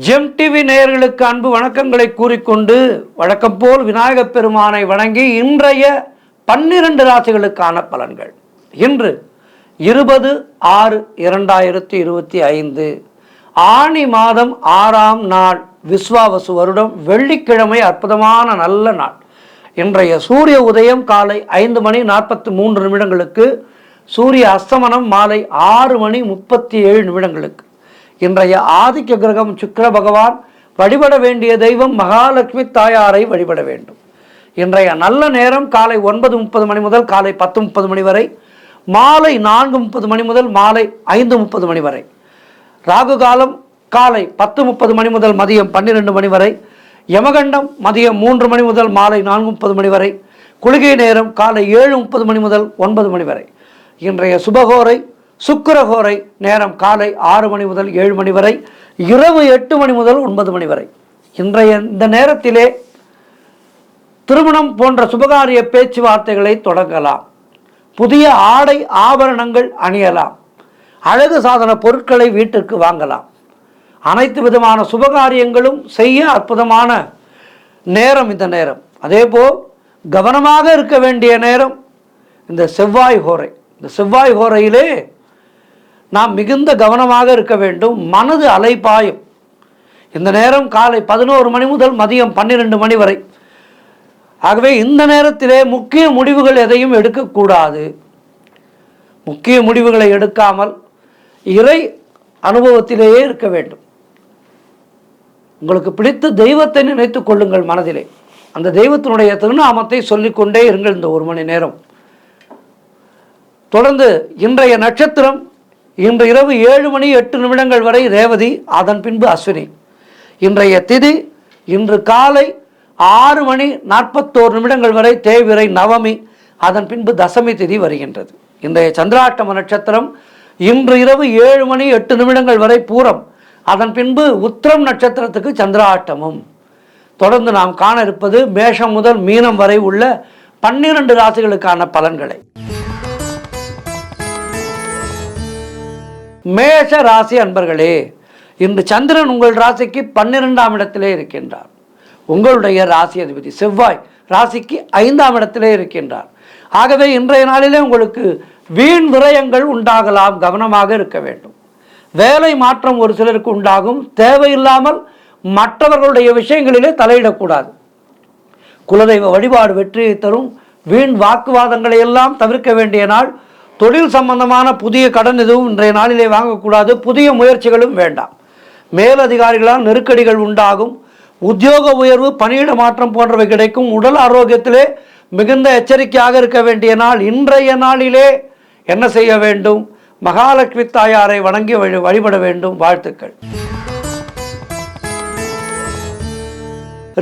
GeM TV நேயர்களுக்கு அன்பு வணக்கங்களை கூறிக்கொண்டு வழக்கம் போல் விநாயகப் பெருமானை வணங்கி இன்றைய 12 ராசிகளுக்கான பலன்கள். இன்று 20/6/2025 ஆனி மாதம் 6ஆம் நாள், விஸ்வாவசு வருடம், வெள்ளிக்கிழமை, அற்புதமான நல்ல நாள். இன்றைய சூரிய உதயம் காலை 5:43 சூரிய அஸ்தமனம் மாலை 6:37. இன்றைய ஆதிக்க கிரகம் சுக்கிர பகவான். வழிபட வேண்டிய தெய்வம் மகாலட்சுமி தாயாரை வழிபட வேண்டும். இன்றைய நல்ல நேரம் காலை 9:30 முதல் காலை 10:30 வரை, மாலை 4:30 முதல் மாலை 5:30 வரை. ராகு காலம் காலை 10:30 முதல் மதியம் 12 வரை. யமகண்டம் மதியம் 3 முதல் மாலை 4:30 வரை. குளிகை நேரம் காலை 7:30 முதல் 9 வரை. இன்றைய சுபகோரை சுக்கிரகோரை நேரம் காலை 6 முதல் 7 வரை, இரவு 8 முதல் 9 வரை. இன்றைய இந்த நேரத்திலே திருமணம் போன்ற சுபகாரிய பேச்சுவார்த்தைகளை தொடங்கலாம். புதிய ஆடை ஆபரணங்கள் அணியலாம். அழகு சாதன பொருட்களை வீட்டிற்கு வாங்கலாம். அனைத்து விதமான சுபகாரியங்களும் செய்ய அற்புதமான நேரம் இந்த நேரம். அதேபோல் கவனமாக இருக்க வேண்டிய நேரம் இந்த செவ்வாய் ஹோரை. இந்த செவ்வாய் ஹோரையிலே நாம் மிகுந்த கவனமாக இருக்க வேண்டும். மனது அலைப்பாயும். இந்த நேரம் காலை 11 முதல் மதியம் 12 வரை. ஆகவே இந்த நேரத்திலே முக்கிய முடிவுகள் எதையும் எடுக்கக்கூடாது. முக்கிய முடிவுகளை எடுக்காமல் இறை அனுபவத்திலேயே இருக்க வேண்டும். உங்களுக்கு பிடித்த தெய்வத்தை நினைத்து கொள்ளுங்கள் மனதிலே. அந்த தெய்வத்தினுடைய திருநாமத்தை சொல்லிக்கொண்டே இருங்கள் இந்த 1 மணி நேரம். தொடர்ந்து இன்றைய நட்சத்திரம் இன்று இரவு 7:08 வரை ரேவதி, அதன் பின்பு அஸ்வினி. இன்றைய திதி இன்று காலை 6:41 வரை தேய்பிறை நவமி, அதன் பின்பு தசமி திதி வருகின்றது. இன்றைய சந்திராஷ்டம நட்சத்திரம் இன்று இரவு 7:08 வரை பூரம், அதன் பின்பு உத்திரம் நட்சத்திரத்துக்கு சந்திராஷ்டமம். தொடர்ந்து நாம் காண இருப்பது மேஷம் முதல் மீனம் வரை உள்ள 12 ராசிகளுக்கான பலன்களை. மேஷ ராசி அன்பர்களே, இன்று சந்திரன் உங்கள் ராசிக்கு 12ஆம் இடத்திலே இருக்கின்றார். உங்களுடைய ராசி அதிபதி செவ்வாய் ராசிக்கு 5ஆம் இடத்திலே இருக்கின்றார். ஆகவே இன்றைய நாளிலே உங்களுக்கு வீண் விரயங்கள் உண்டாகலாம். கவனமாக இருக்க வேண்டும். வேலை மாற்றம் ஒரு சிலருக்கு உண்டாகும். தேவையில்லாமல் மற்றவர்களுடைய விஷயங்களிலே தலையிடக்கூடாது. குலதெய்வ வழிபாடு வெற்றியை தரும். வீண் வாக்குவாதங்களை எல்லாம் தவிர்க்க வேண்டிய நாள். தொழில் சம்பந்தமான புதிய கடன் எதுவும் இன்றைய நாளிலே வாங்கக்கூடாது. புதிய முயற்சிகளும் வேண்டாம். மேலதிகாரிகளால் நெருக்கடிகள் உண்டாகும். உத்தியோக உயர்வு, பணியிட மாற்றம் போன்றவை கிடைக்கும். உடல் ஆரோக்கியத்திலே மிகுந்த எச்சரிக்கையாக இருக்க வேண்டிய நாள். இன்றைய நாளிலே என்ன செய்ய வேண்டும்? மகாலட்சுமி தாயாரை வணங்கி வழிபட வேண்டும். வாழ்த்துக்கள்.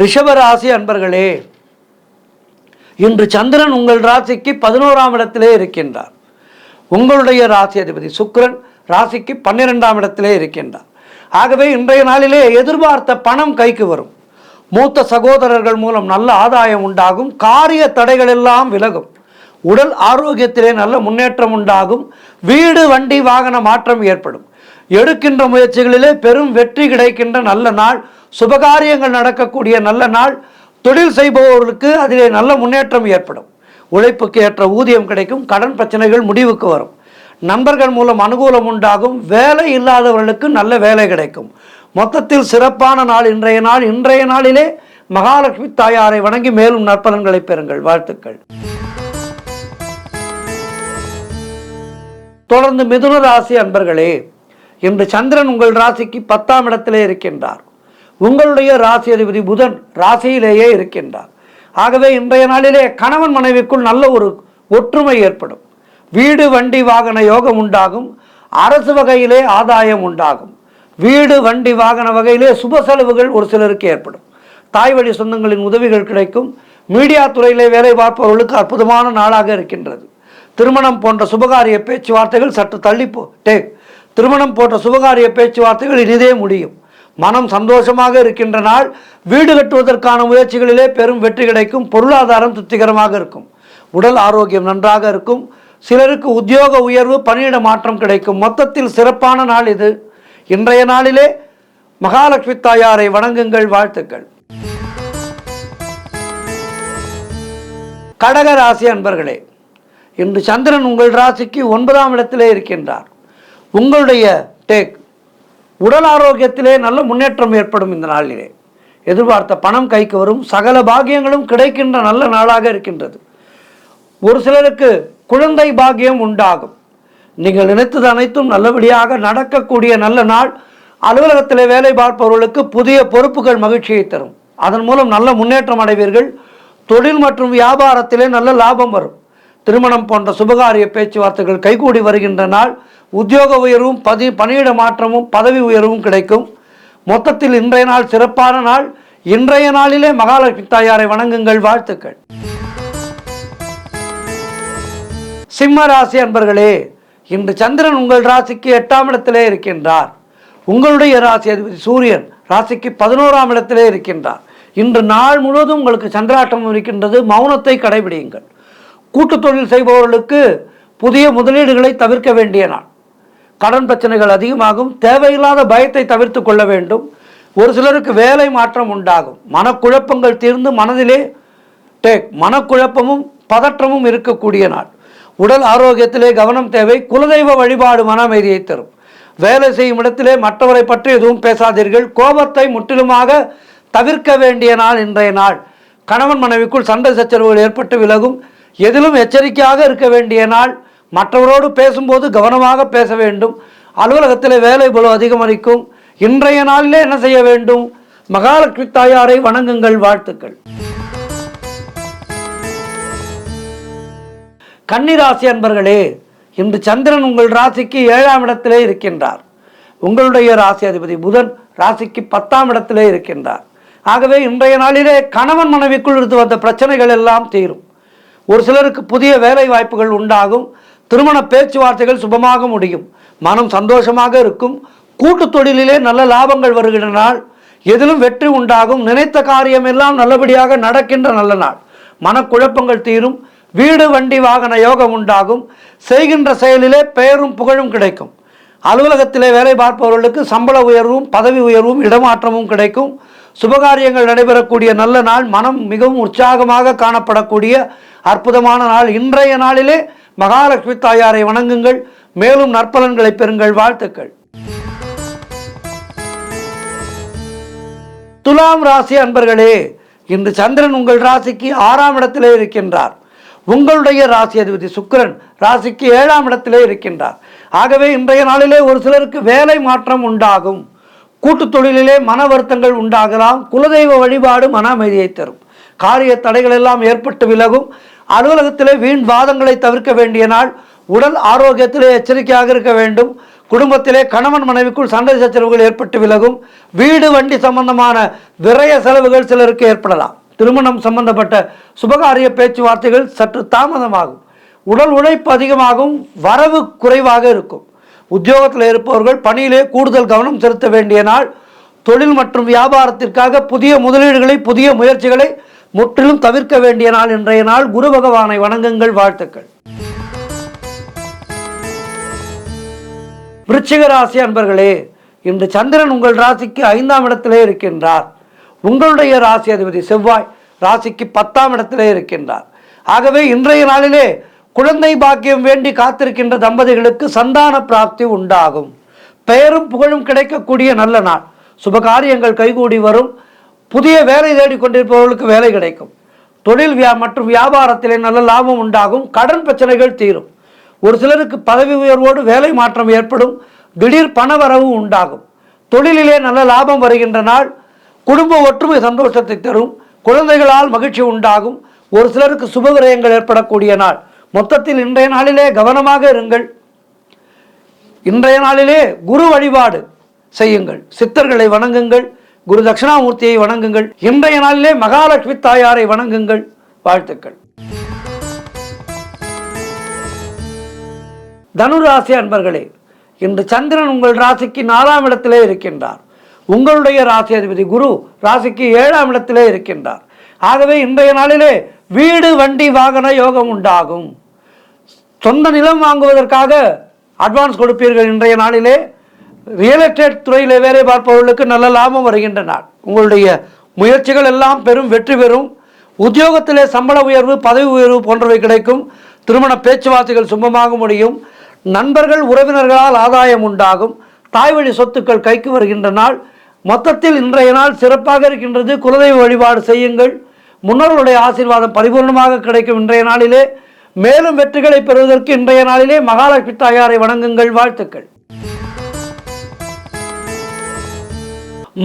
ரிஷபராசி அன்பர்களே, இன்று சந்திரன் உங்கள் ராசிக்கு 11ஆம் இடத்திலே இருக்கின்றார். உங்களுடைய ராசி அதிபதி சுக்கிரன் ராசிக்கு 12ஆம் இடத்திலே இருக்கின்றார். ஆகவே இன்றைய நாளிலே எதிர்பார்த்த பணம் கைக்கு வரும். மூத்த சகோதரர்கள் மூலம் நல்ல ஆதாயம் உண்டாகும். காரிய தடைகள் எல்லாம் விலகும். உடல் ஆரோக்கியத்திலே நல்ல முன்னேற்றம் உண்டாகும். வீடு, வண்டி, வாகன மாற்றம் ஏற்படும். எடுக்கின்ற முயற்சிகளிலே பெரும் வெற்றி கிடைக்கின்ற நல்ல நாள். சுபகாரியங்கள் நடக்கக்கூடிய நல்ல நாள். தொழில் செய்பவர்களுக்கு அதிலே நல்ல முன்னேற்றம் ஏற்படும். உழைப்புக்கு ஏற்ற ஊதியம் கிடைக்கும். கடன் பிரச்சனைகள் முடிவுக்கு வரும். நண்பர்கள் மூலம் அனுகூலம் உண்டாகும். வேலை இல்லாதவர்களுக்கு நல்ல வேலை கிடைக்கும். மொத்தத்தில் சிறப்பான நாள் இன்றைய நாள். இன்றைய நாளிலே மகாலட்சுமி தாயாரை வணங்கி மேலும் நற்பலன்களை பெறுங்கள். வாழ்த்துக்கள். தொடர்ந்து மிதுன ராசி அன்பர்களே, இன்று சந்திரன் உங்கள் ராசிக்கு 10ஆம் இடத்திலே இருக்கின்றார். உங்களுடைய ராசி அதிபதி புதன் ராசியிலேயே இருக்கின்றார். ஆகவே இன்றைய நாளிலே கணவன் மனைவிக்குள் நல்ல ஒரு ஒற்றுமை ஏற்படும். வீடு, வண்டி, வாகன யோகம் உண்டாகும். அரசு வகையிலே ஆதாயம் உண்டாகும். வீடு, வண்டி, வாகன வகையிலே சுப செலவுகள் ஒரு சிலருக்கு ஏற்படும். தாய் வழி சொந்தங்களின் உதவிகள் கிடைக்கும். மீடியா துறையிலே வேலை பார்ப்பவர்களுக்கு அற்புதமான நாளாக இருக்கின்றது. திருமணம் போன்ற சுபகாரிய பேச்சுவார்த்தைகள் சற்று திருமணம் போன்ற சுபகாரிய பேச்சுவார்த்தைகள் இனிதே முடியும். மனம் சந்தோஷமாக இருக்கின்ற நாள். வீடு கட்டுவதற்கான முயற்சிகளிலே பெரும் வெற்றி கிடைக்கும். பொருளாதாரம் திருப்திகரமாக இருக்கும். உடல் ஆரோக்கியம் நன்றாக இருக்கும். சிலருக்கு உத்தியோக உயர்வு, பணியிட மாற்றம் கிடைக்கும். மொத்தத்தில் சிறப்பான நாள் இது. இன்றைய நாளிலே மகாலட்சுமி தாயாரை வணங்குங்கள். வாழ்த்துக்கள். கடக ராசி அன்பர்களே, இன்று சந்திரன் உங்கள் ராசிக்கு 9ஆம் இடத்திலே இருக்கின்றார். உங்களுடைய உடல் ஆரோக்கியத்திலே நல்ல முன்னேற்றம் ஏற்படும். இந்த நாளிலே எதிர்பார்த்த பணம் கைக்கு வரும். சகல பாக்கியங்களும் கிடைக்கின்ற நல்ல நாளாக இருக்கின்றது. ஒரு சிலருக்கு குழந்தை பாக்கியம் உண்டாகும். நீங்கள் நினைத்தது அனைத்தும் நல்லபடியாக நடக்கக்கூடிய நல்ல நாள். அலுவலகத்திலே வேலை பார்ப்பவர்களுக்கு புதிய பொறுப்புகள் மகிழ்ச்சியை தரும். அதன் மூலம் நல்ல முன்னேற்றம் அடைவீர்கள். தொழில் மற்றும் வியாபாரத்திலே நல்ல லாபம் வரும். திருமணம் போன்ற சுபகாரிய பேச்சுவார்த்தைகள் கைகூடி வருகின்ற நாள். உத்தியோக உயர்வும் பணியிட மாற்றமும் பதவி உயர்வும் கிடைக்கும். மொத்தத்தில் இன்றைய நாள் சிறப்பான நாள். இன்றைய நாளிலே மகாலட்சுமி தாயாரை வணங்குங்கள். வாழ்த்துக்கள். சிம்ம ராசி அன்பர்களே, இன்று சந்திரன் உங்கள் ராசிக்கு 8ஆம் இடத்திலே இருக்கின்றார். உங்களுடைய ராசி அதிபதி சூரியன் ராசிக்கு 11ஆம் இடத்திலே இருக்கின்றார். இன்று நாள் முழுவதும் உங்களுக்கு சந்திராட்டம் இருக்கின்றது. மௌனத்தை கடைபிடியுங்கள். கூட்டு தொழில் செய்பவர்களுக்கு புதிய முதலீடுகளை தவிர்க்க வேண்டிய நாள். கடன் பிரச்சனைகள் அதிகமாகும். தேவையில்லாத பயத்தை தவிர்த்து கொள்ள வேண்டும். ஒரு சிலருக்கு வேலை மாற்றம் உண்டாகும். மனக்குழப்பங்கள் தீர்ந்து மனதிலே மனக்குழப்பமும் பதற்றமும் இருக்கக்கூடிய நாள். உடல் ஆரோக்கியத்திலே கவனம் தேவை. குலதெய்வ வழிபாடு மன அமைதியை தரும். வேலை செய்யும் இடத்திலே மற்றவரை பற்றி எதுவும் பேசாதீர்கள். கோபத்தை முற்றிலுமாக தவிர்க்க வேண்டிய நாள் இன்றைய நாள். கணவன் மனைவிக்குள் சண்டை சச்சரவுகள் ஏற்பட்டு விலகும். எதிலும் எச்சரிக்கையாக இருக்க வேண்டிய நாள். மற்றவரோடு பேசும்போது கவனமாக பேச வேண்டும். அலுவலகத்தில் வேலை பளு அதிகமளிக்கும். இன்றைய நாளிலே என்ன செய்ய வேண்டும்? மகாலட்சுமி தாயாரை வணங்குங்கள். வாழ்த்துக்கள். கன்னிராசி அன்பர்களே, இன்று சந்திரன் உங்கள் ராசிக்கு 7ஆம் இடத்திலே இருக்கின்றார். உங்களுடைய ராசி அதிபதி புதன் ராசிக்கு 10ஆம் இடத்திலே இருக்கின்றார். ஆகவே இன்றைய நாளிலே கணவன் மனைவிக்குள் இருந்து வந்த பிரச்சனைகள் எல்லாம் தீரும். ஒரு சிலருக்கு புதிய வேலை வாய்ப்புகள் உண்டாகும். திருமண பேச்சுவார்த்தைகள் சுபமாக முடியும். மனம் சந்தோஷமாக இருக்கும். கூட்டு தொழிலிலே நல்ல லாபங்கள் வருகின்ற நாள். எதிலும் வெற்றி உண்டாகும். நினைத்த காரியம் எல்லாம் நல்லபடியாக நடக்கின்ற நல்ல நாள். மனக்குழப்பங்கள் தீரும். வீடு வண்டி வாகன யோகம் உண்டாகும். செய்கின்ற செயலிலே பெயரும் புகழும் கிடைக்கும். அலுவலகத்திலே வேலை பார்ப்பவர்களுக்கு சம்பள உயர்வும் பதவி உயர்வும் இடமாற்றமும் கிடைக்கும். சுபகாரியங்கள் நடைபெறக்கூடிய நல்ல நாள். மனம் மிகவும் உற்சாகமாக காணப்படக்கூடிய அற்புதமான நாள். இன்றைய நாளிலே மகாலட்சுமி தாயாரை வணங்குங்கள். மேலும் நற்பலன்களை பெறுங்கள். வாழ்த்துக்கள். துலாம் ராசி அன்பர்களே, இன்று சந்திரன் உங்கள் ராசிக்கு 6ஆம் இடத்திலே இருக்கின்றார். உங்களுடைய ராசி அதிபதி சுக்கிரன் ராசிக்கு 7ஆம் இடத்திலே இருக்கின்றார். ஆகவே இன்றைய நாளிலே ஒரு சிலருக்கு வேலை மாற்றம் உண்டாகும். கூட்டு தொழிலிலே மன வருத்தங்கள் உண்டாகலாம். குலதெய்வ வழிபாடு மன அமைதியை தரும். காரிய தடைகள் எல்லாம் ஏற்பட்டு விலகும். அலுவலகத்திலே வீண் வாதங்களை தவிர்க்க வேண்டிய நாள். உடல் ஆரோக்கியத்திலே எச்சரிக்கையாக இருக்க வேண்டும். குடும்பத்திலே கணவன் மனைவிக்குள் சண்டை சச்சரவுகள் ஏற்பட்டு விலகும். வீடு வண்டி சம்பந்தமான விரய செலவுகள் சிலருக்கு ஏற்படலாம். திருமணம் சம்பந்தப்பட்ட சுபகாரிய பேச்சுவார்த்தைகள் சற்று தாமதமாகும். உடல் உழைப்பு அதிகமாகும். வரவு குறைவாக இருக்கும். உத்தியோகத்தில் இருப்பவர்கள் பணியிலே கூடுதல் கவனம் செலுத்த வேண்டிய நாள். தொழில் மற்றும் வியாபாரத்திற்காக புதிய முதலீடுகளை புதிய முயற்சிகளை முற்றிலும் தவிர்க்க வேண்டிய நாள் இன்றைய நாள். குரு பகவானை வணங்குங்கள். வாழ்த்துக்கள். விருச்சிக ராசி அன்பர்களே, இன்று சந்திரன் உங்கள் ராசிக்கு 5ஆம் இடத்திலே இருக்கின்றார். உங்களுடைய ராசி அதிபதி செவ்வாய் ராசிக்கு 10ஆம் இடத்திலே இருக்கின்றார். ஆகவே இன்றைய நாளிலே குழந்தை பாக்கியம் வேண்டி காத்திருக்கின்ற தம்பதிகளுக்கு சந்தான பிராப்தி உண்டாகும். பெயரும் புகழும் கிடைக்கக்கூடிய நல்ல நாள். சுபகாரியங்கள் கைகூடி வரும். புதிய வேலை தேடிக்கொண்டிருப்பவர்களுக்கு வேலை கிடைக்கும். தொழில் மற்றும் வியாபாரத்திலே நல்ல லாபம் உண்டாகும். கடன் பிரச்சனைகள் தீரும். ஒரு சிலருக்கு பதவி உயர்வோடு வேலை மாற்றம் ஏற்படும். திடீர் பணவரவு உண்டாகும். தொழிலிலே நல்ல லாபம் வருகின்ற நாள். குடும்ப ஒற்றுமை சந்தோஷத்தை தரும். குழந்தைகளால் மகிழ்ச்சி உண்டாகும். ஒரு சிலருக்கு சுபவிரயங்கள் ஏற்படக்கூடிய நாள். மொத்தத்தில் இன்றைய நாளிலே கவனமாக இருங்கள். இன்றைய நாளிலே குரு வழிபாடு செய்யுங்கள். சித்தர்களை வணங்குங்கள். குரு தட்சிணாமூர்த்தியை வணங்குங்கள். இன்றைய நாளிலே மகாலட்சுமி தாயாரை வணங்குங்கள். வாழ்த்துக்கள். தனுராசி அன்பர்களே, இன்று சந்திரன் உங்கள் ராசிக்கு 4ஆம் இடத்திலே இருக்கின்றார். உங்களுடைய ராசி அதிபதி குரு ராசிக்கு 7ஆம் இடத்திலே இருக்கின்றார். ஆகவே இன்றைய நாளிலே வீடு வண்டி வாகன யோகம் உண்டாகும். சொந்த நிலம் வாங்குவதற்காக அட்வான்ஸ் கொடுப்பீர்கள். இன்றைய நாளிலே ரியல் எஸ்டேட் துறையில் வேலை பார்ப்பவர்களுக்கு நல்ல லாபம் வருகின்ற நாள். உங்களுடைய முயற்சிகள் எல்லாம் பெரும் வெற்றி பெறும். உத்தியோகத்திலே சம்பள உயர்வு, பதவி உயர்வு போன்றவை கிடைக்கும். திருமண பேச்சுவார்த்தைகள் சுபமாக முடியும். நண்பர்கள் உறவினர்களால் ஆதாயம் உண்டாகும். தாய்வழி சொத்துக்கள் கைக்கு வருகின்ற நாள். மொத்தத்தில் இன்றைய நாள் சிறப்பாக இருக்கின்றது. குலதெய்வ வழிபாடு செய்யுங்கள். முன்னோர்களுடைய ஆசீர்வாதம் பரிபூர்ணமாக கிடைக்கும். இன்றைய நாளிலே மேலும் வெற்றிகளை பெறுவதற்கு இன்றைய நாளிலே மகாலட்சுமி தாயாரை வணங்குங்கள். வாழ்த்துக்கள்.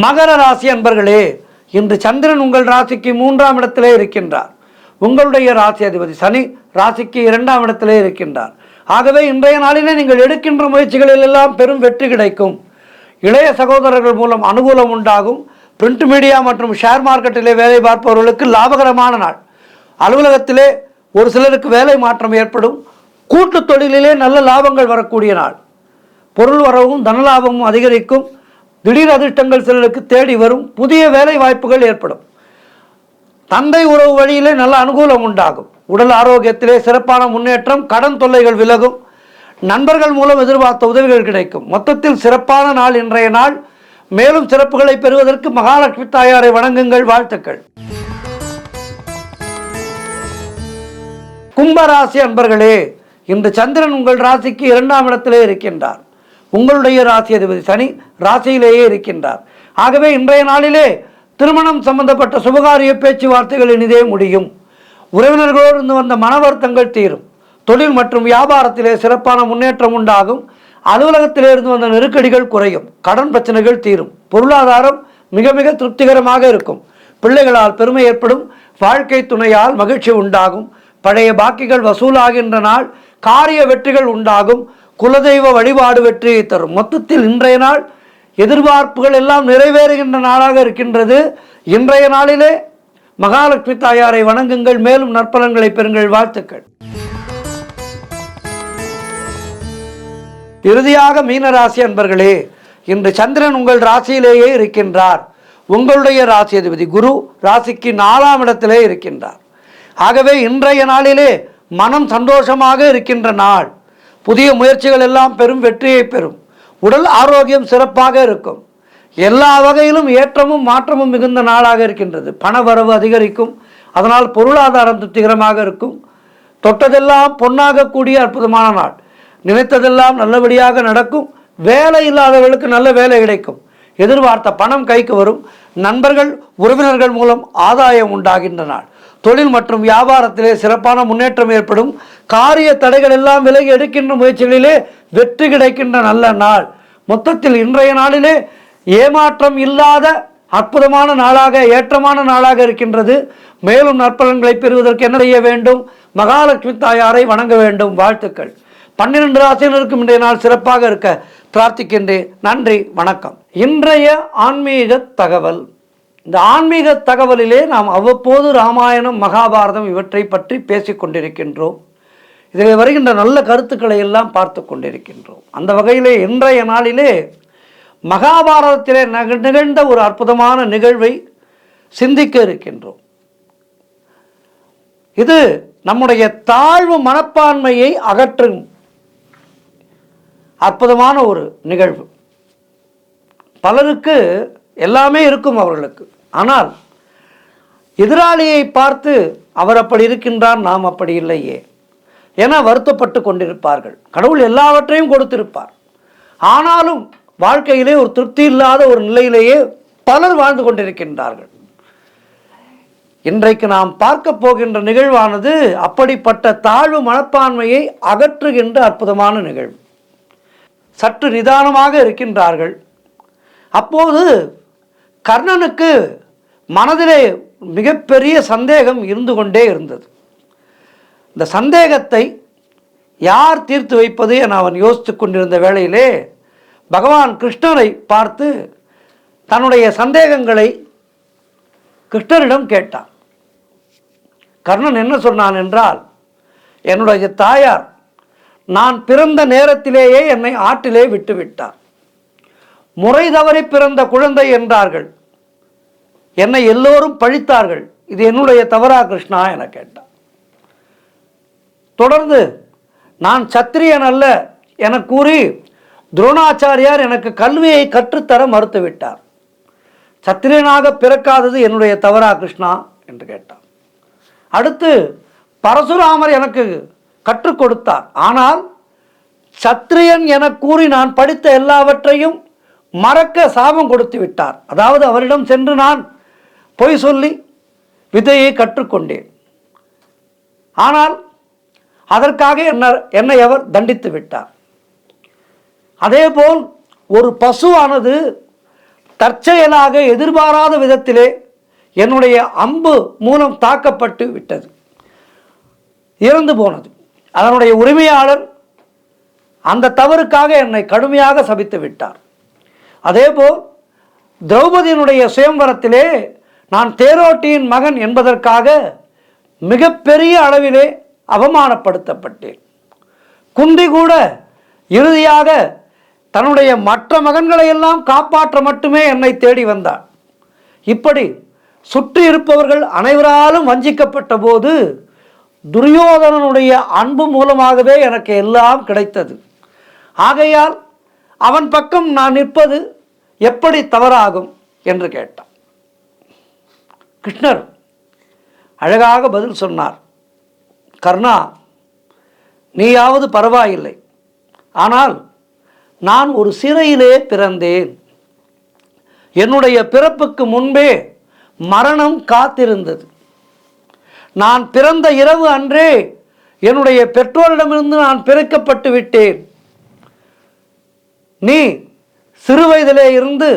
மகர ராசி அன்பர்களே, இன்று சந்திரன் உங்கள் ராசிக்கு 3ஆம் இடத்திலே இருக்கின்றார். உங்களுடைய ராசி அதிபதி சனி ராசிக்கு 2ஆம் இடத்திலே இருக்கின்றார். ஆகவே இன்றைய நாளிலே நீங்கள் எடுக்கின்ற முயற்சிகளில் எல்லாம் பெரும் வெற்றி கிடைக்கும். இளைய சகோதரர்கள் மூலம் அனுகூலம் உண்டாகும். பிரிண்ட் மீடியா மற்றும் ஷேர் மார்க்கெட்டிலே வேலை பார்ப்பவர்களுக்கு லாபகரமான நாள். அலுவலகத்திலே ஒரு சிலருக்கு வேலை மாற்றம் ஏற்படும். கூட்டு தொழிலிலே நல்ல லாபங்கள் வரக்கூடிய நாள். பொருள் வரவும் தனலாபமும் அதிகரிக்கும். திடீர் அதிர்ஷ்டங்கள் சிலருக்கு தேடி வரும். புதிய வேலை வாய்ப்புகள் ஏற்படும். தந்தை உறவு வழியிலே நல்ல அனுகூலம் உண்டாகும். உடல் ஆரோக்கியத்திலே சிறப்பான முன்னேற்றம். கடன் தொல்லைகள் விலகும். நண்பர்கள் மூலம் எதிர்பார்த்த உதவிகள் கிடைக்கும். மொத்தத்தில் சிறப்பான நாள் இன்றைய நாள். மேலும் சிறப்புகளை பெறுவதற்கு மகாலட்சுமி தாயாரை வணங்குங்கள். வாழ்த்துக்கள். கும்பராசி அன்பர்களே, இன்று சந்திரன் உங்கள் ராசிக்கு 2ஆம் இடத்திலே இருக்கின்றார். உங்களுடைய ராசி அதிபதி சனி ராசியிலேயே இருக்கின்றார். ஆகவே இன்றைய நாளிலே திருமணம் சம்பந்தப்பட்ட சுபகாரிய பேச்சுவார்த்தைகள் இனிதே முடியும். உறவினர்களோடு இருந்து வந்த மன வருத்தங்கள் தீரும். தொழில் மற்றும் வியாபாரத்திலே சிறப்பான முன்னேற்றம் உண்டாகும். அலுவலகத்திலே இருந்து வந்த நெருக்கடிகள் குறையும். கடன் பிரச்சனைகள் தீரும். பொருளாதாரம் மிக மிக திருப்திகரமாக இருக்கும். பிள்ளைகளால் பெருமை ஏற்படும். வாழ்க்கை துணையால் மகிழ்ச்சி உண்டாகும். பழைய பாக்கிகள் வசூலாகின்ற நாள். காரிய வெற்றிகள் உண்டாகும். குலதெய்வ வழிபாடு வெற்றியை தரும். மொத்தத்தில் இன்றைய நாள் எதிர்பார்ப்புகள் எல்லாம் நிறைவேறுகின்ற நாளாக இருக்கின்றது. இன்றைய நாளிலே மகாலட்சுமி தாயாரை வணங்குங்கள். மேலும் நற்பலன்களை பெறுங்கள். வாழ்த்துக்கள். இறுதியாக மீனராசி அன்பர்களே, இன்று சந்திரன் உங்கள் ராசியிலேயே இருக்கின்றார். உங்களுடைய ராசி அதிபதி குரு ராசிக்கு 4ஆம் இடத்திலே இருக்கின்றார். ஆகவே இன்றைய நாளிலே மனம் சந்தோஷமாக இருக்கின்ற நாள். புதிய முயற்சிகள் எல்லாம் பெரும் வெற்றியை பெறும். உடல் ஆரோக்கியம் சிறப்பாக இருக்கும். எல்லா வகையிலும் ஏற்றமும் மாற்றமும் மிகுந்த நாளாக இருக்கின்றது. பண வரவு அதிகரிக்கும். அதனால் பொருளாதாரம் திருப்திகரமாக இருக்கும். தொட்டதெல்லாம் பொன்னாக கூடிய அற்புதமான நாள். நினைத்ததெல்லாம் நல்லபடியாக நடக்கும். வேலை இல்லாதவர்களுக்கு நல்ல வேலை கிடைக்கும். எதிர்பார்த்த பணம் கைக்கு வரும். நண்பர்கள் உறவினர்கள் மூலம் ஆதாயம் உண்டாகின்ற நாள். தொழில் மற்றும் வியாபாரத்திலே சிறப்பான முன்னேற்றம் ஏற்படும். காரிய தடைகள் எல்லாம் விலகி எடுக்கின்ற முயற்சிகளிலே வெற்றி கிடைக்கின்ற நல்ல நாள். மொத்தத்தில் இன்றைய நாளிலே ஏமாற்றம் இல்லாத அற்புதமான நாளாக, ஏற்றமான நாளாக இருக்கின்றது. மேலும் நற்பலன்களை பெறுவதற்கு என்ன செய்ய வேண்டும்? மகாலட்சுமி தாயாரை வணங்க வேண்டும். வாழ்த்துக்கள். 12 ராசியினருக்கும் இன்றைய நாள் சிறப்பாக இருக்க பிரார்த்திக்கின்றேன். நன்றி, வணக்கம். இன்றைய ஆன்மீக தகவல். இந்த ஆன்மீக தகவலிலே நாம் அவ்வப்போது ராமாயணம், மகாபாரதம் இவற்றை பற்றி பேசிக் கொண்டிருக்கின்றோம். இதில் வருகின்ற நல்ல கருத்துக்களை எல்லாம் பார்த்து கொண்டிருக்கின்றோம். அந்த வகையிலே இன்றைய நாளிலே மகாபாரதத்திலே நிகழ்ந்த ஒரு அற்புதமான நிகழ்வை சிந்திக்க இருக்கின்றோம். இது நம்முடைய தாழ்வு மனப்பான்மையை அகற்றும் அற்புதமான ஒரு நிகழ்வு. பலருக்கு எல்லாமே இருக்கும் அவர்களுக்கு. ஆனால் எதிராளியை பார்த்து அவர் அப்படி இருக்கின்றார், நாம் அப்படி இல்லையே என வருத்தப்பட்டு கொண்டிருப்பார்கள். கடவுள் எல்லாவற்றையும் கொடுத்திருப்பார். ஆனாலும் வாழ்க்கையிலே ஒரு திருப்தி இல்லாத ஒரு நிலையிலேயே பலர் வாழ்ந்து கொண்டிருக்கின்றார்கள். இன்றைக்கு நாம் பார்க்க போகின்ற நிகழ்வானது அப்படிப்பட்ட தாழ்வு மனப்பான்மையை அகற்றுகின்ற அற்புதமான நிகழ்வு. சற்று நிதானமாக இருக்கின்றார்கள். அப்போது கர்ணனுக்கு மனதிலே மிகப்பெரிய சந்தேகம் இருந்து கொண்டே இருந்தது. இந்த சந்தேகத்தை யார் தீர்த்து வைப்பது என அவன் யோசித்து கொண்டிருந்த வேளையிலே பகவான் கிருஷ்ணரை பார்த்து தன்னுடைய சந்தேகங்களை கிருஷ்ணரிடம் கேட்டான். கர்ணன் என்ன சொன்னான் என்றால், என்னுடைய தாயார் நான் பிறந்த நேரத்திலேயே என்னை ஆற்றிலே விட்டுவிட்டார். முறை தவறி பிறந்த குழந்தை என்றார்கள். என்னை எல்லோரும் பழித்தார்கள். இது என்னுடைய தவறா கிருஷ்ணா என கேட்டார். தொடர்ந்து நான் சத்திரியன் அல்ல என கூறி துரோணாச்சாரியார் எனக்கு கல்வியை கற்றுத்தர மறுத்துவிட்டார். சத்திரியனாக பிறக்காதது என்னுடைய தவறா கிருஷ்ணா என்று கேட்டார். அடுத்து பரசுராமர் எனக்கு கற்றுக் கொடுத்தார். ஆனால் சத்திரியன் என கூறி நான் படித்த எல்லாவற்றையும் மறக்க சாபம் கொடுத்து விட்டார். அதாவது அவரிடம் சென்று நான் பொய் சொல்லி வித்தையை கற்றுக்கொண்டேன். ஆனால் அதற்காக என்னை அவர் தண்டித்து விட்டார். அதேபோல் ஒரு பசுவானது தற்செயலாக எதிர்பாராத விதத்திலே என்னுடைய அம்பு மூலம் தாக்கப்பட்டு விட்டது, இறந்து போனது. அதனுடைய உரிமையாளர் அந்த தவறுக்காக என்னை கடுமையாக சபித்து விட்டார். அதேபோல் திரௌபதியினுடைய சுயம்வரத்திலே நான் தேரோட்டியின் மகன் என்பதற்காக மிகப்பெரிய அளவிலே அவமானப்படுத்தப்பட்டேன். குந்தி கூட இறுதியாக தன்னுடைய மற்ற மகன்களை எல்லாம் காப்பாற்ற மட்டுமே என்னை தேடி வந்தார். இப்படி சுற்றி இருப்பவர்கள் அனைவராலும் வஞ்சிக்கப்பட்ட போது துரியோதனனுடைய அன்பு மூலமாகவே எனக்கு எல்லாம் கிடைத்தது. ஆகையால் அவன் பக்கம் நான் நிற்பது எப்படி தவறாகும் என்று கேட்டான். கிருஷ்ணர் அழகாக பதில் சொன்னார். கர்ணா, நீயாவது பரவாயில்லை, ஆனால் நான் ஒரு சிறையிலே பிறந்தேன். என்னுடைய பிறப்புக்கு முன்பே மரணம் காத்திருந்தது. நான் பிறந்த இரவு அன்றே என்னுடைய பெற்றோரிடமிருந்து நான் பிறக்கப்பட்டு விட்டேன். நீ சிறுவயதிலே இருந்து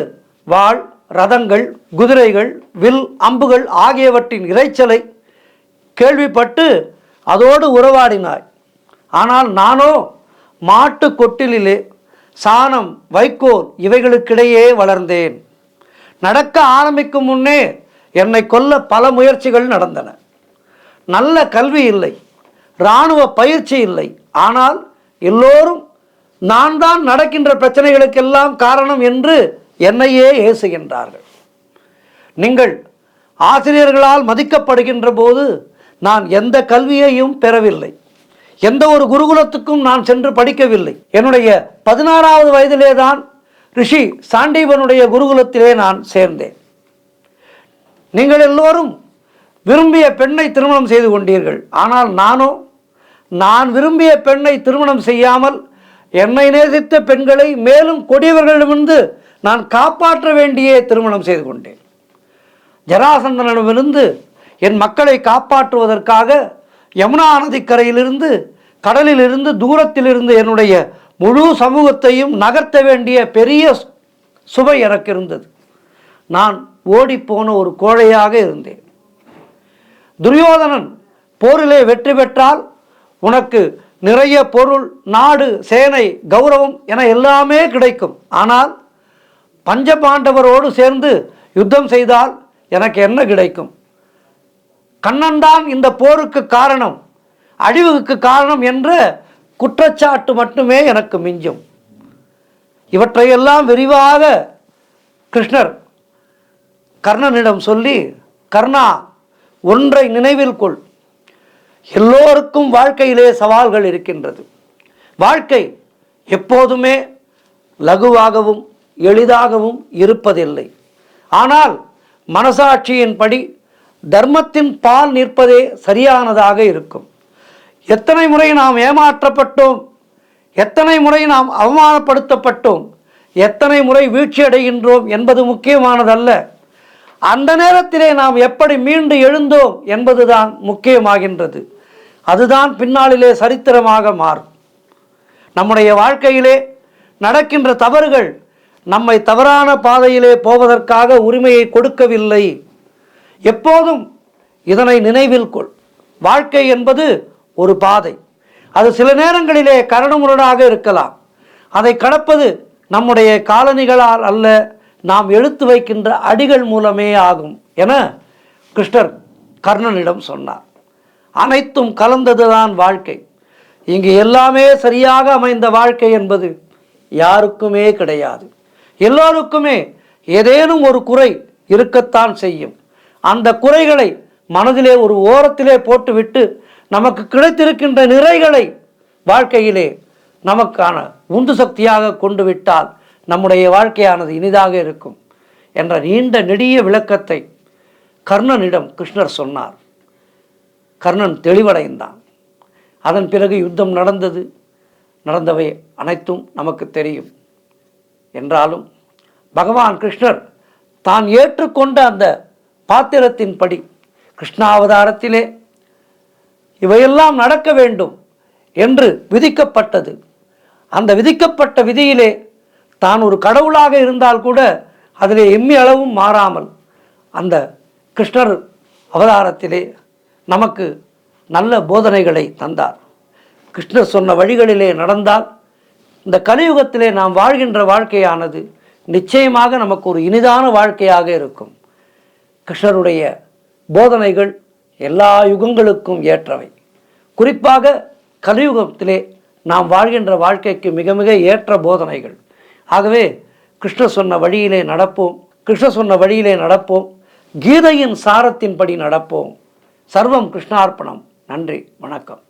வாள், ரதங்கள், குதிரைகள், வில், அம்புகள் ஆகியவற்றின் இரைச்சலை கேள்விப்பட்டு அதோடு உறவாடினாய். ஆனால் நானோ மாட்டு கொட்டிலே சாணம், வைக்கோல் இவைகளுக்கிடையே வளர்ந்தேன். நடக்க ஆரம்பிக்கும் முன்னே என்னை கொல்ல பல முயற்சிகள் நடந்தன. நல்ல கல்வி இல்லை, இராணுவ பயிற்சி இல்லை. ஆனால் எல்லோரும் நான் தான் நடக்கின்ற பிரச்சனைகளுக்கெல்லாம் காரணம் என்று என்னையே ஏசுகின்றார்கள். நீங்கள் ஆசிரியர்களால் மதிக்கப்படுகின்ற போது நான் எந்த கல்வியையும் பெறவில்லை. எந்த ஒரு குருகுலத்துக்கும் நான் சென்று படிக்கவில்லை. என்னுடைய 16வது வயதிலே தான் ரிஷி சாண்டீபனுடைய குருகுலத்திலே நான் சேர்ந்தேன். நீங்கள் எல்லோரும் விரும்பிய பெண்ணை திருமணம் செய்து கொண்டீர்கள். ஆனால் நானோ நான் விரும்பிய பெண்ணை திருமணம் செய்யாமல் என்னை நேசித்த பெண்களை மேலும் கொடியவர்களிடமிருந்து நான் காப்பாற்ற வேண்டியே திருமணம் செய்து கொண்டேன். ஜராசந்தனிடமிருந்து என் மக்களை காப்பாற்றுவதற்காக யமுனா நதிக்கரையிலிருந்து, கடலிலிருந்து, தூரத்திலிருந்து என்னுடைய முழு சமூகத்தையும் நகர்த்த வேண்டிய பெரிய சுவை எனக்கு இருந்தது. நான் ஓடிப்போன ஒரு கோழையாக இருந்தேன். துரியோதனன் போரிலே வெற்றி பெற்றால் உனக்கு நிறைய பொருள், நாடு, சேனை, கௌரவம் என எல்லாமே கிடைக்கும். ஆனால் பஞ்சபாண்டவரோடு சேர்ந்து யுத்தம் செய்தால் எனக்கு என்ன கிடைக்கும்? கண்ணன் தான் இந்த போருக்கு காரணம், அழிவுக்கு காரணம் என்ற குற்றச்சாட்டு மட்டுமே எனக்கு மிஞ்சும். இவற்றையெல்லாம் விரிவாக கிருஷ்ணர் கர்ணனிடம் சொல்லி, கர்ணா, ஒன்றை நினைவில் கொள், எல்லோருக்கும் வாழ்க்கையிலே சவால்கள் இருக்கின்றது. வாழ்க்கை எப்போதுமே லகுவாகவும் எளிதாகவும் இருப்பதில்லை. ஆனால் மனசாட்சியின்படி தர்மத்தின் பால் நிற்பதே சரியானதாக இருக்கும். எத்தனை முறை நாம் ஏமாற்றப்பட்டோம், எத்தனை முறை நாம் அவமானப்படுத்தப்பட்டோம், எத்தனை முறை வீழ்ச்சி அடைகின்றோம் என்பது முக்கியமானதல்ல. அந்த நேரத்திலே நாம் எப்படி மீண்டு எழுந்தோம் என்பதுதான் முக்கியமாகின்றது. அதுதான் பின்னாளிலே சரித்திரமாக மாறும். நம்முடைய வாழ்க்கையிலே நடக்கின்ற தவறுகள் நம்மை தவறான பாதையிலே போவதற்காக உரிமையை கொடுக்கவில்லை. எப்போதும் இதனை நினைவில் கொள். வாழ்க்கை என்பது ஒரு பாதை. அது சில நேரங்களிலே கரடுமுரடாக இருக்கலாம். அதை கடப்பது நம்முடைய காலணிகளால் அல்ல, நாம் எடுத்து வைக்கின்ற அடிகள் மூலமே ஆகும் என கிருஷ்ணர் கர்ணனிடம் சொன்னார். அனைத்தும் கலந்ததுதான் வாழ்க்கை. இங்கு எல்லாமே சரியாக அமைந்த வாழ்க்கை என்பது யாருக்குமே கிடையாது. எல்லோருக்குமே ஏதேனும் ஒரு குறை இருக்கத்தான் செய்யும். அந்த குறைகளை மனதிலே ஒரு ஓரத்திலே போட்டுவிட்டு நமக்கு கிடைத்திருக்கின்ற நிறைகளை வாழ்க்கையிலே நமக்கான உந்து சக்தியாக கொண்டு விட்டால் நம்முடைய வாழ்க்கையானது இனிதாக இருக்கும் என்ற நீண்ட நெடிய விளக்கத்தை கர்ணனிடம் கிருஷ்ணர் சொன்னார். கர்ணன் தெளிவடைந்தான். அதன் பிறகு யுத்தம் நடந்தவை அனைத்தும் நமக்கு தெரியும். என்றாலும் பகவான் கிருஷ்ணர் தான் ஏற்றுக்கொண்ட அந்த பாத்திரத்தின்படி கிருஷ்ணாவதாரத்திலே இவையெல்லாம் நடக்க வேண்டும் என்று விதிக்கப்பட்டது. அந்த விதிக்கப்பட்ட விதியிலே தான் ஒரு கடவுளாக இருந்தால் கூட அதிலே எம்மி அளவும் மாறாமல் அந்த கிருஷ்ணர் அவதாரத்திலே நமக்கு நல்ல போதனைகளை தந்தார். கிருஷ்ணர் சொன்ன வழிகளிலே நடந்தால் இந்த கலியுகத்திலே நாம் வாழ்கின்ற வாழ்க்கையானது நிச்சயமாக நமக்கு ஒரு இனிதான வாழ்க்கையாக இருக்கும். கிருஷ்ணருடைய போதனைகள் எல்லா யுகங்களுக்கும் ஏற்றவை. குறிப்பாக கலியுகத்திலே நாம் வாழ்கின்ற வாழ்க்கைக்கு மிக மிக ஏற்ற போதனைகள். ஆகவே கிருஷ்ணர் சொன்ன வழியிலே நடப்போம். கீதையின் சாரத்தின்படி நடப்போம். சர்வம் கிருஷ்ணார்ப்பணம். நன்றி, வணக்கம்.